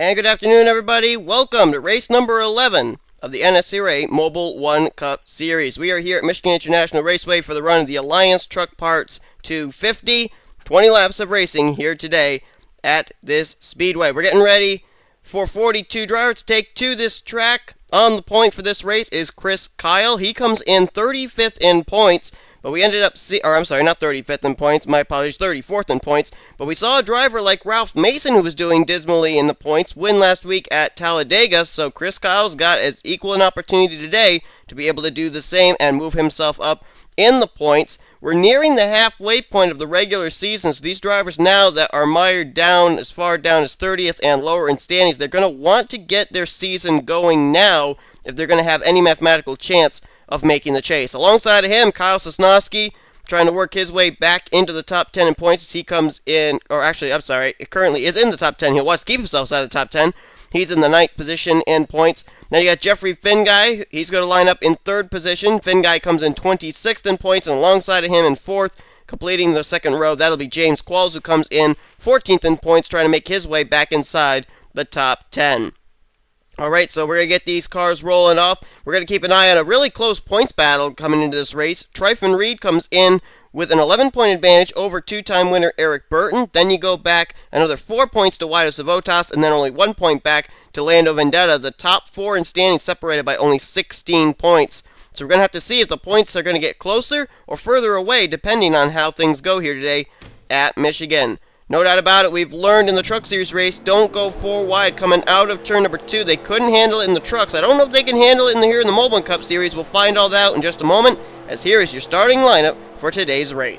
And good afternoon, everybody. Welcome to race number 11 of the NNSCRA Mobil1 Cup Series. We are here at Michigan International Raceway for the run of the Alliance Truck Parts 250. 20 laps of racing here today at this Speedway. We're getting ready for 42 drivers to take to this track. On the point for this race is Chris Kyle. He comes in 35th in points. But we ended up, not 35th in points, my apologies, 34th in points. But we saw a driver like Ralph Mason, who was doing dismally in the points, win last week at Talladega. So Chris Kyle's got as equal an opportunity today to be able to do the same and move himself up in the points. We're nearing the halfway point of the regular season, so these drivers now that are mired down as far down as 30th and lower in standings, they're going to want to get their season going now if they're going to have any mathematical chance of making the chase. Alongside of him, Kyle Sosnowski trying to work his way back into the top 10 in points as he comes in, it currently is in the top 10. He'll watch to keep himself outside the top 10. He's in the 9th position in points. Then you got Jeffrey Finguy. He's going to line up in 3rd position. Finguy comes in 26th in points, and alongside of him in 4th, completing the second row, that'll be James Qualls, who comes in 14th in points, trying to make his way back inside the top 10. Alright, so we're going to get these cars rolling off. We're going to keep an eye on a really close points battle coming into this race. Tryphon Reed comes in with an 11-point advantage over two-time winner Eric Burton. Then you go back another 4 points to Guido Civotas, and then only 1 point back to Lando Vendetta. The top 4 in standing separated by only 16 points. So we're going to have to see if the points are going to get closer or further away, depending on how things go here today at Michigan. No doubt about it, we've learned in the Truck Series race, don't go 4 wide coming out of turn number 2. They couldn't handle it in the trucks. I don't know if they can handle it here in the Mobil1 Cup Series. We'll find all that out in just a moment, as here is your starting lineup for today's race.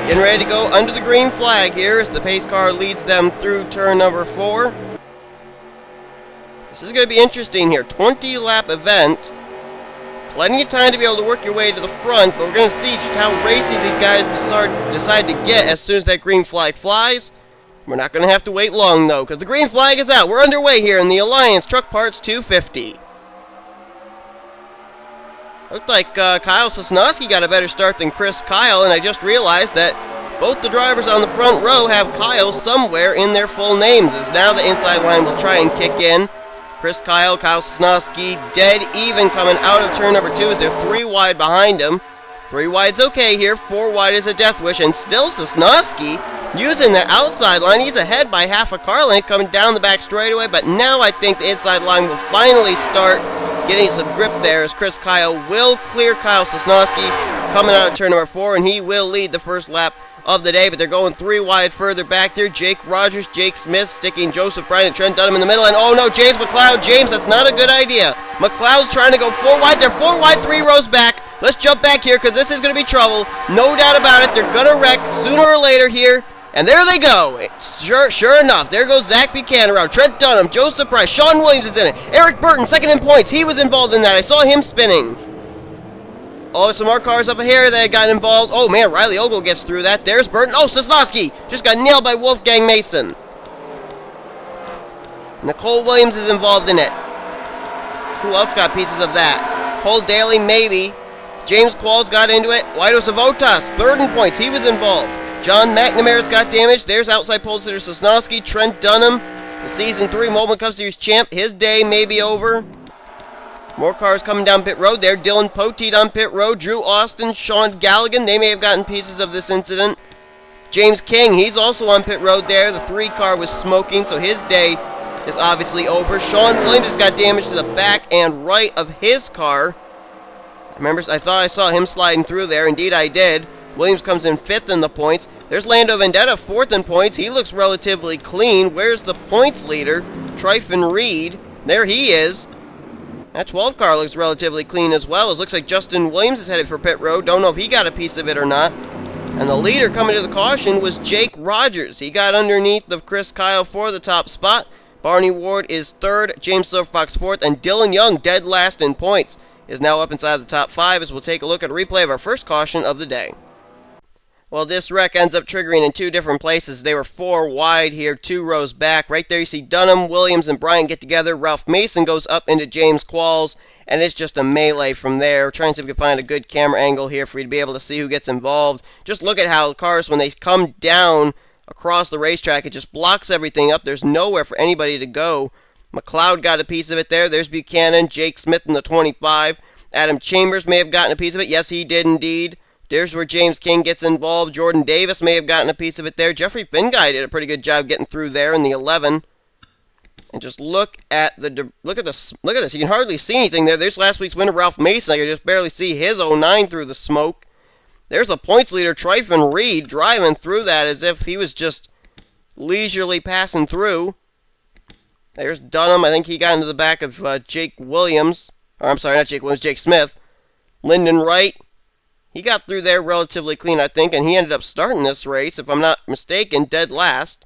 Getting ready to go under the green flag here as the pace car leads them through turn number 4. This is going to be interesting here. 20-lap event. Plenty of time to be able to work your way to the front, but we're going to see just how racy these guys decide to get as soon as that green flag flies. We're not going to have to wait long, though, because the green flag is out. We're underway here in the Alliance Truck Parts 250. Looked like Kyle Sosnowski got a better start than Chris Kyle, and I just realized that both the drivers on the front row have Kyle somewhere in their full names, as now the inside line will try and kick in. Chris Kyle, Kyle Sosnowski, dead even coming out of turn number 2 as they're 3 wide behind him. 3 wide's okay here, 4 wide is a death wish, and still Sosnowski using the outside line. He's ahead by half a car length coming down the back straightaway, but now I think the inside line will finally start getting some grip there as Chris Kyle will clear Kyle Sosnowski coming out of turn number 4, and he will lead the first lap of the day, but they're going 3 wide further back there. Jake Rogers, Jake Smith sticking Joseph Bryan and Trent Dunham in the middle, and oh no, James McLeod. James, that's not a good idea. McLeod's trying to go 4 wide. They're 4 wide, 3 rows back. Let's jump back here because this is going to be trouble. No doubt about it. They're going to wreck sooner or later here. And there they go. Sure enough, there goes Zach Buchanan around. Trent Dunham, Joseph Price, Sean Williams is in it. Eric Burton, second in points. He was involved in that. I saw him spinning. Oh, some more cars up here that got involved. Oh, man, Riley Ogle gets through that. There's Burton. Oh, Sosnowski just got nailed by Wolfgang Mason. Nicole Williams is involved in it. Who else got pieces of that? Cole Daly, maybe. James Qualls got into it. Guido Civotas, 3rd in points. He was involved. John McNamara's got damage. There's outside pole sitter Sosnowski. Trent Dunham, the Season 3 Mobil1 Cup Series champ. His day may be over. More cars coming down pit road there. Dylan Poteet on pit road. Drew Austin, Sean Galligan. They may have gotten pieces of this incident. James King, he's also on pit road there. The 3 car was smoking, so his day is obviously over. Sean Williams has got damage to the back and right of his car. Remember, I thought I saw him sliding through there. Indeed, I did. Williams comes in 5th in the points. There's Lando Vendetta, 4th in points. He looks relatively clean. Where's the points leader? Tryfon Reed. There he is. That 12 car looks relatively clean as well. It looks like Justin Williams is headed for pit road. Don't know if he got a piece of it or not. And the leader coming to the caution was Jake Rogers. He got underneath of Chris Kyle for the top spot. Barney Ward is 3rd, James Silverfox 4th, and Dylan Young, dead last in points, is now up inside the top 5 as we'll take a look at a replay of our first caution of the day. Well, this wreck ends up triggering in 2 different places. They were 4 wide here, 2 rows back. Right there you see Dunham, Williams, and Bryant get together. Ralph Mason goes up into James Qualls, and it's just a melee from there. Trying to see if we can find a good camera angle here for you to be able to see who gets involved. Just look at how the cars, when they come down across the racetrack, it just blocks everything up. There's nowhere for anybody to go. McLeod got a piece of it there. There's Buchanan, Jake Smith in the 25. Adam Chambers may have gotten a piece of it. Yes, he did indeed. There's where James King gets involved. Jordan Davis may have gotten a piece of it there. Jeffrey Finguy did a pretty good job getting through there in the 11. And just look at this. You can hardly see anything there. There's last week's winner, Ralph Mason. I can just barely see his 09 through the smoke. There's the points leader, Tryfon Reed, driving through that as if he was just leisurely passing through. There's Dunham. I think he got into the back of Jake Williams. Or I'm sorry, not Jake Williams, Jake Smith. Lyndon Wright. He got through there relatively clean, I think, and he ended up starting this race, if I'm not mistaken, dead last.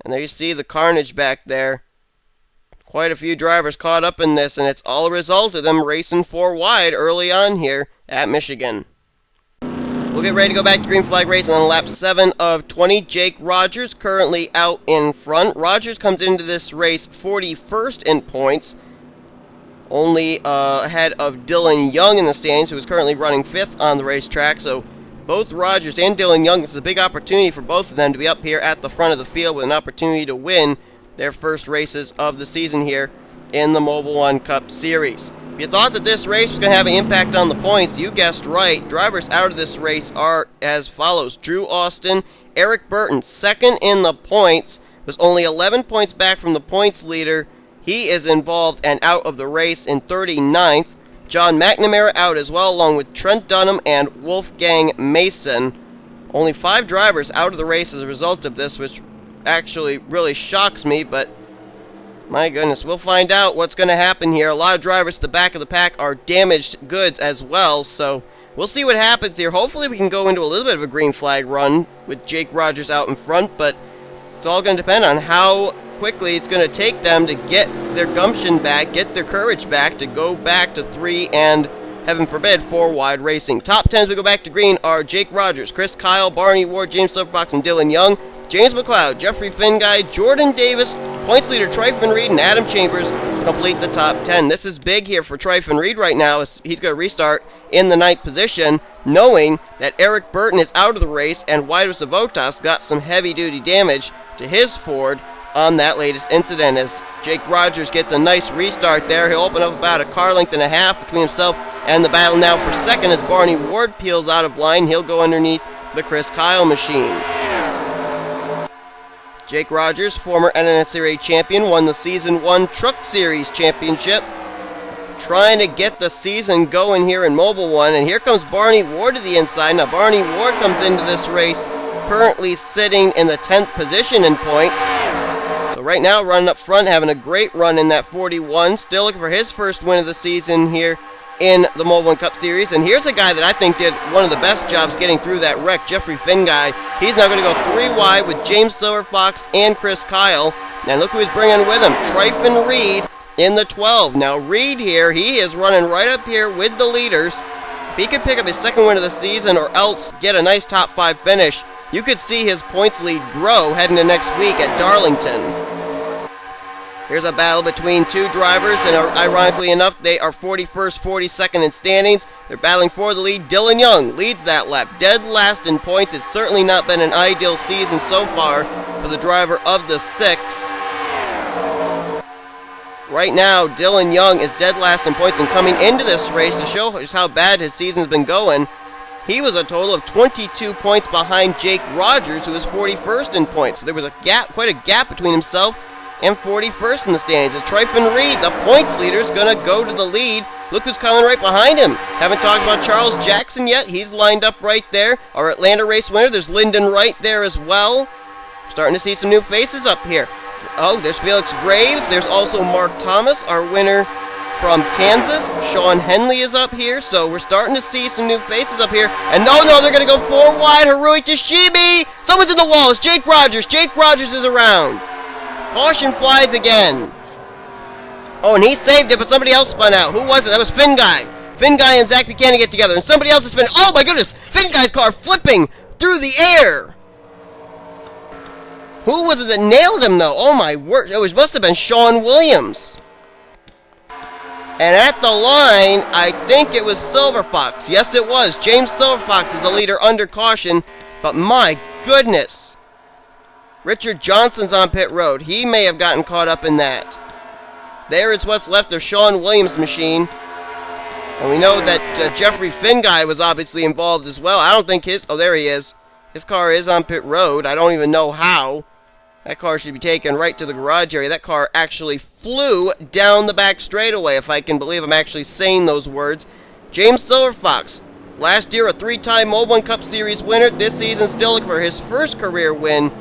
And there you see the carnage back there. Quite a few drivers caught up in this, and it's all a result of them racing 4 wide early on here at Michigan. We'll get ready to go back to green flag racing on lap 7 of 20. Jake Rogers currently out in front. Rogers comes into this race 41st in points. Only ahead of Dylan Young in the standings, who is currently running 5th on the racetrack. So both Rogers and Dylan Young, this is a big opportunity for both of them to be up here at the front of the field with an opportunity to win their first races of the season here in the Mobil1 Cup Series. If you thought that this race was going to have an impact on the points, you guessed right. Drivers out of this race are as follows. Drew Austin, Eric Burton, 2nd in the points, was only 11 points back from the points leader. He is involved and out of the race in 39th. John McNamara out as well, along with Trent Dunham and Wolfgang Mason. Only 5 drivers out of the race as a result of this, which actually really shocks me, but my goodness, we'll find out what's going to happen here. A lot of drivers at the back of the pack are damaged goods as well, so we'll see what happens here. Hopefully we can go into a little bit of a green flag run with Jake Rogers out in front, but it's all going to depend on how quickly it's going to take them to get their gumption back, get their courage back, to go back to 3 and, heaven forbid, 4 wide racing. Top 10 as we go back to green are Jake Rogers, Chris Kyle, Barney Ward, James Silverfox, and Dylan Young. James McLeod, Jeffrey Finguy, Jordan Davis, points leader Tryfon Reed, and Adam Chambers complete the top 10. This is big here for Tryfon Reed right now, as he's going to restart in the 9th position, knowing that Eric Burton is out of the race and Wido Savotas got some heavy-duty damage to his Ford on that latest incident. As Jake Rogers gets a nice restart there, he'll open up about a car length and a half between himself and the battle now for 2nd as Barney Ward peels out of line. He'll go underneath the Chris Kyle machine. Jake Rogers, former NNSCRA champion, won the Season 1 Truck Series Championship. Trying to get the season going here in Mobil1, and here comes Barney Ward to the inside. Now Barney Ward comes into this race currently sitting in the 10th position in points. So right now running up front, having a great run in that 41. Still looking for his first win of the season here in the Mobil1 Cup Series. And here's a guy that I think did one of the best jobs getting through that wreck, Jeffrey Finguy. He's now going to go 3 wide with James Silverfox and Chris Kyle. Now look who he's bringing with him, Tryfon Reed in the 12. Now Reed here, he is running right up here with the leaders. If he could pick up his 2nd win of the season or else get a nice top 5 finish, you could see his points lead grow heading to next week at Darlington. Here's a battle between 2 drivers, and ironically enough, they are 41st, 42nd in standings. They're battling for the lead. Dylan Young leads that lap, dead last in points. It's certainly not been an ideal season so far for the driver of the 6. Right now, Dylan Young is dead last in points, and coming into this race to show just how bad his season's been going, he was a total of 22 points behind Jake Rogers, who was 41st in points. So there was a gap, quite a gap between himself and 41st in the standings. As Tryfon Reed, the points leader, is going to go to the lead Look who's coming right behind him. Haven't talked about Charles Jackson yet. He's lined up right there. Our Atlanta race winner. There's Lyndon Wright there as well. Starting to see some new faces up here. Oh, there's Felix Graves. There's also Mark Thomas, our winner from Kansas. Sean Henley is up here. So we're starting to see some new faces up here. And no, they're going to go 4 wide. Harui Tashimi. Someone's in the wall. It's Jake Rogers. Jake Rogers is around. Caution flies again. Oh, and he saved it, but somebody else spun out. Who was it? That was Finn Guy. Finn Guy and Zach Buchanan get together, and somebody else is spinning. Oh my goodness! Finn Guy's car flipping through the air. Who was it that nailed him, though? Oh my word! It must have been Sean Williams. And at the line, I think it was Silver Fox. Yes, it was. James Silver Fox is the leader under caution, but my goodness. Richard Johnson's on pit road. He may have gotten caught up in that. There is what's left of Sean Williams' machine. And we know that Jeffrey Finn Guy was obviously involved as well. I don't think his... Oh, there he is. His car is on pit road. I don't even know how. That car should be taken right to the garage area. That car actually flew down the back straightaway, if I can believe I'm actually saying those words. James Silverfox, last year a 3-time Mobil1 Cup Series winner. This season still looking for his first career win.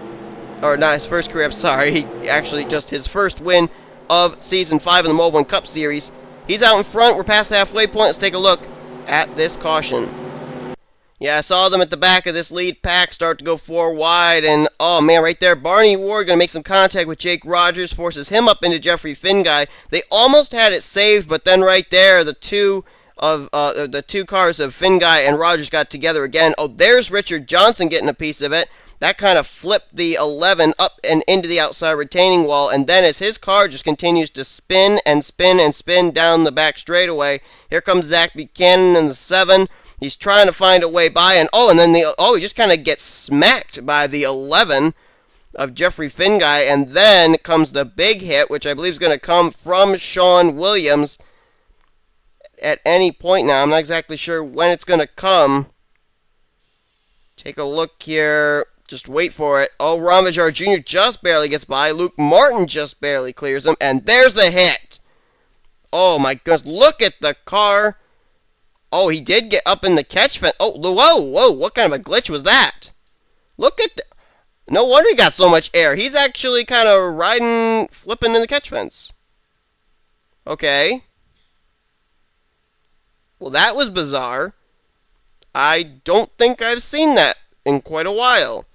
Or not his first career, I'm sorry. Actually just his first win of Season 5 in the Mobil1 Cup Series. He's out in front. We're past the halfway point. Let's take a look at this caution. Yeah, I saw them at the back of this lead pack start to go 4 wide, and oh man, right there, Barney Ward going to make some contact with Jake Rogers, forces him up into Jeffrey Finn Guy. They almost had it saved, but then right there, the two cars of Finn Guy and Rogers got together again. Oh, there's Richard Johnson getting a piece of it. That kind of flipped the 11 up and into the outside retaining wall, and then as his car just continues to spin and spin and spin down the back straightaway, here comes Zach Buchanan in the 7. He's trying to find a way by, and then he just kind of gets smacked by the 11 of Jeffrey Finn Guy, and then comes the big hit, which I believe is going to come from Sean Williams at any point now. I'm not exactly sure when it's going to come. Take a look here. Just wait for it. Oh, Ramajar Jr. just barely gets by. Luke Martin just barely clears him. And there's the hit. Oh, my goodness. Look at the car. Oh, he did get up in the catch fence. Oh, whoa. What kind of a glitch was that? Look at the... No wonder he got so much air. He's actually kind of flipping in the catch fence. Okay. Well, that was bizarre. I don't think I've seen that in quite a while.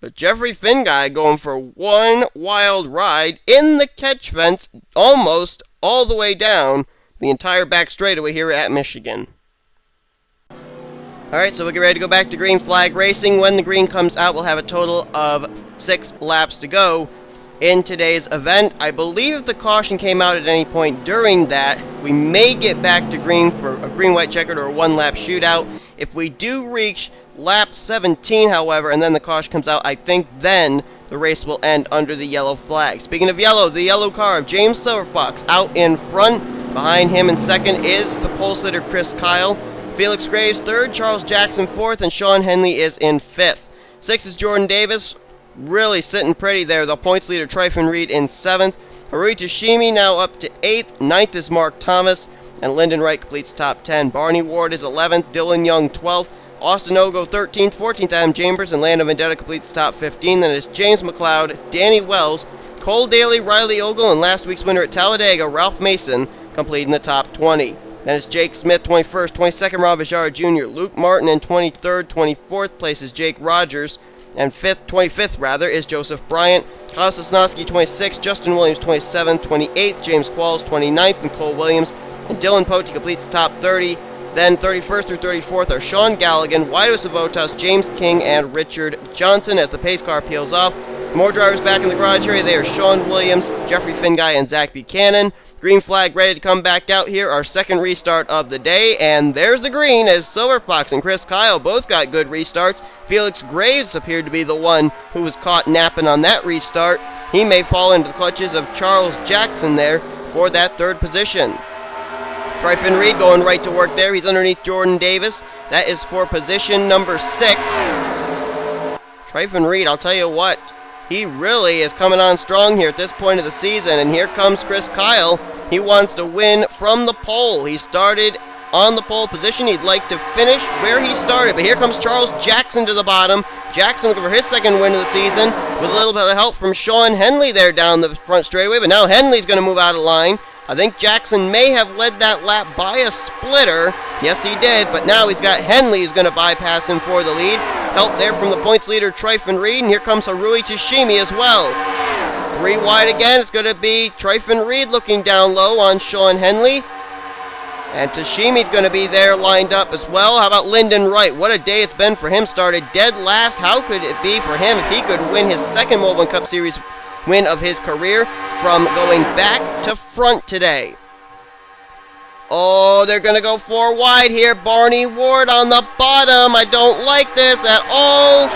But Jeffrey Finn Guy going for one wild ride in the catch fence, almost all the way down the entire back straightaway here at Michigan. Alright, so we'll get ready to go back to green flag racing. When the green comes out, we'll have a total of 6 laps to go in today's event. I believe if the caution came out at any point during that, we may get back to green for a green-white checkered or a 1-lap shootout. If we do reach lap 17, however, and then the caution comes out, I think then the race will end under the yellow flag. Speaking of yellow, the yellow car of James Silverfox out in front. Behind him in second is the pole sitter Chris Kyle. Felix Graves third, Charles Jackson fourth, and Sean Henley is in fifth. Sixth is Jordan Davis, really sitting pretty there. The points leader Tryphon Reed in seventh. Harui Tashimi now up to eighth. Ninth is Mark Thomas, and Lyndon Wright completes top 10. Barney Ward is 11th, Dylan Young 12th. Austin Ogo 13th, 14th Adam Chambers, and Lando Vendetta completes top 15. Then it's James McLeod, Danny Wells, Cole Daly, Riley Ogle, and last week's winner at Talladega, Ralph Mason, completing the top 20. Then it's Jake Smith 21st, 22nd Ravajar Jr., Luke Martin in 23rd, 24th place is Jake Rogers, and 25th is Joseph Bryant. Kyle Sosnowski 26th, Justin Williams 27th, 28th, James Qualls 29th, and Cole Williams, and Dylan Pote completes top 30. Then 31st through 34th are Sean Galligan, Wido Savotas, James King, and Richard Johnson as the pace car peels off. More drivers back in the garage area. They are Sean Williams, Jeffrey Finn Guy, and Zach Buchanan. Green flag ready to come back out here. Our second restart of the day. And there's the green as Silverfox and Chris Kyle both got good restarts. Felix Graves appeared to be the one who was caught napping on that restart. He may fall into the clutches of Charles Jackson there for that third position. Tryphon Reed going right to work there. He's underneath Jordan Davis. That is for position number 6. Tryphon Reed, I'll tell you what, he really is coming on strong here at this point of the season. And here comes Chris Kyle He wants to win from the pole. He started on the pole position. He'd like to finish where he started. But here comes Charles Jackson to the bottom. Jackson looking for his second win of the season with a little bit of help from Sean Henley there down the front straightaway. But now Henley's going to move out of line. I think Jackson may have led that lap by a splitter. Yes, he did. But now he's got Henley who's going to bypass him for the lead. Help there from the points leader, Tryphon Reed. And here comes Harui Tashimi as well. 3 wide again. It's going to be Tryphon Reed looking down low on Sean Henley. And Tashimi's going to be there lined up as well. How about Lyndon Wright? What a day it's been for him. Started dead last. How could it be for him if he could win his second Mobil1 Cup Series win of his career from going back to front today? Oh, they're going to go 4 wide here. Barney Ward on the bottom. I don't like this at all.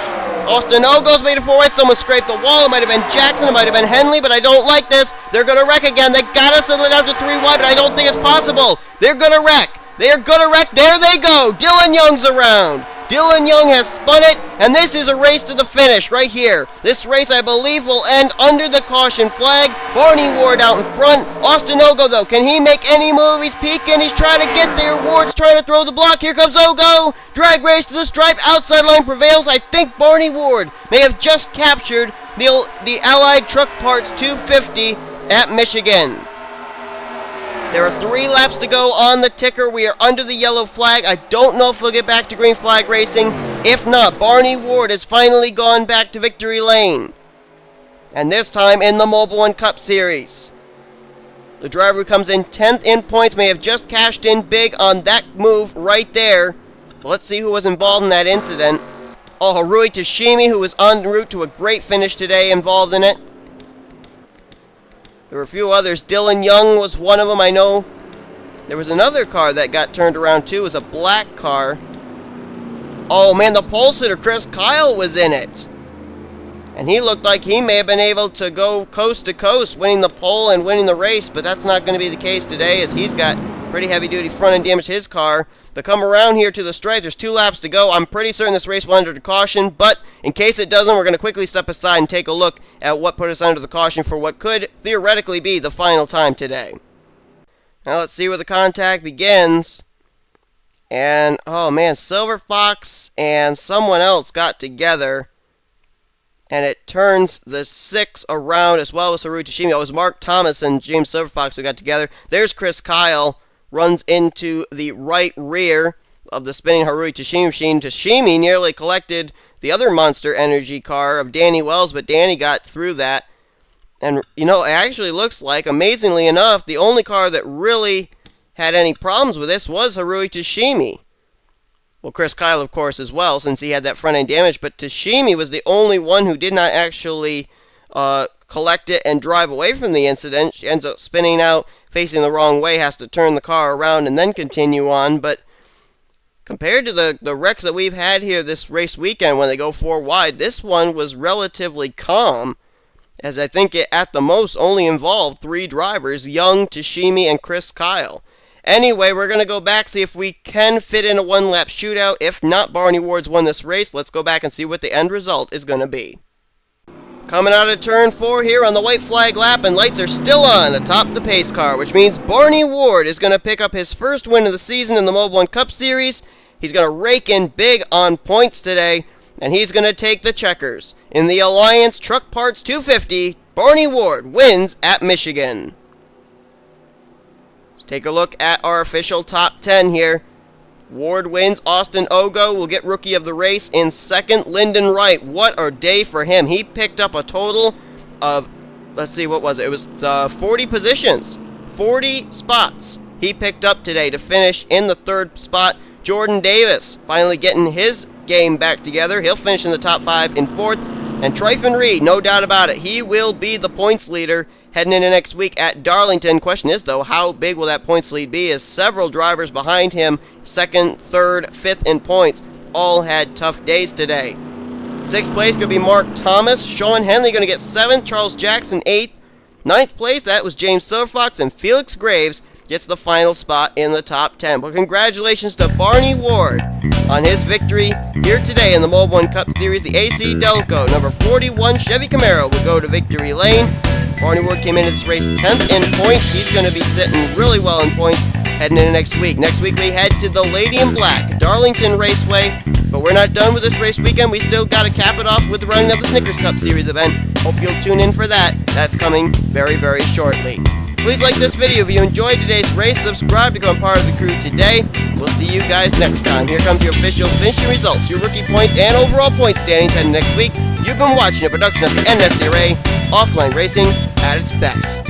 Austin Ogo's made it 4 wide. Someone scraped the wall. It might have been Jackson. It might have been Henley, but I don't like this. They're going to wreck again. They got to settle it out to 3 wide, but I don't think it's possible. They're going to wreck. They're going to wreck. There they go. Dylan Young's around. Dylan Young has spun it, and this is a race to the finish right here. This race, I believe, will end under the caution flag. Barney Ward out in front. Austin Ogo, though, can he make any move? He's peeking. He's trying to get there. Ward's trying to throw the block. Here comes Ogo. Drag race to the stripe. Outside line prevails. I think Barney Ward may have just captured the Allied Truck Parts 250 at Michigan. There are 3 laps to go on the ticker. We are under the yellow flag. I don't know if we'll get back to green flag racing. If not, Barney Ward has finally gone back to victory lane. And this time in the Mobil1 Cup Series. The driver who comes in 10th in points may have just cashed in big on that move right there. But let's see who was involved in that incident. Oh, Harui Tashimi, who was en route to a great finish today, involved in it. There were a few others. Dylan Young was one of them, I know. There was another car that got turned around too. It was a black car. Oh man, the pole sitter, Chris Kyle, was in it. And he looked like he may have been able to go coast to coast, winning the pole and winning the race, but that's not going to be the case today, as he's got pretty heavy-duty front end damage to his car. But come around here to the stripe. There's 2 laps to go. I'm pretty certain this race will under the caution, but in case it doesn't, we're going to quickly step aside and take a look at what put us under the caution for what could theoretically be the final time today. Now let's see where the contact begins. And, oh man, Silver Fox and someone else got together. And it turns the 6 around as well as Harui Tashimi. It was Mark Thomas and James Silver Fox who got together. There's Chris Kyle. Runs into the right rear of the spinning Harui Tashimi machine. Tashimi nearly collected the other Monster Energy car of Danny Wells, but Danny got through that. And, you know, it actually looks like, amazingly enough, the only car that really had any problems with this was Harui Tashimi. Well, Chris Kyle, of course, as well, since he had that front-end damage, but Tashimi was the only one who did not actually collect it and drive away from the incident. She ends up spinning out, facing the wrong way, has to turn the car around and then continue on. But compared to the wrecks that we've had here this race weekend when they go 4 wide, this one was relatively calm, as I think it at the most only involved 3 drivers, Young, Tashimi, and Chris Kyle. Anyway, we're going to go back, see if we can fit in a 1-lap shootout. If not, Barney Ward's won this race. Let's go back and see what the end result is going to be. Coming out of turn 4 here on the white flag lap, and lights are still on atop the pace car, which means Barney Ward is going to pick up his first win of the season in the Mobil1 Cup Series. He's going to rake in big on points today, and he's going to take the checkers. In the Alliance Truck Parts 250, Barney Ward wins at Michigan. Let's take a look at our official top 10 here. Ward wins. Austin Ogo will get Rookie of the Race in second. Lyndon Wright, what a day for him. He picked up a total of, let's see, what was it? It was 40 positions. 40 spots he picked up today to finish in the 3rd spot. Jordan Davis finally getting his game back together. He'll finish in the top 5 in 4th. And Tryphon Reed, no doubt about it, he will be the points leader heading into next week at Darlington. Question is, though, how big will that points lead be, as several drivers behind him, 2nd, 3rd, 5th in points, all had tough days today. 6th place could be Mark Thomas. Sean Henley going to get 7th. Charles Jackson 8th. 9th place, that was James Silverfox. And Felix Graves gets the final spot in the top 10. But congratulations to Barney Ward on his victory here today in the Mobil1 Cup Series. The AC Delco number 41 Chevy Camaro will go to victory lane. Barney Ward came into this race 10th in points. He's going to be sitting really well in points heading into next week. Next week we head to the Lady in Black, Darlington Raceway. But we're not done with this race weekend. We still got to cap it off with the running of the Snickers Cup Series event. Hope you'll tune in for that. That's coming very, very shortly. Please like this video if you enjoyed today's race. Subscribe to become part of the crew today. We'll see you guys next time. Here comes your official finishing results, your rookie points, and overall point standings heading next week. You've been watching a production of the NNSCRA, offline racing at its best.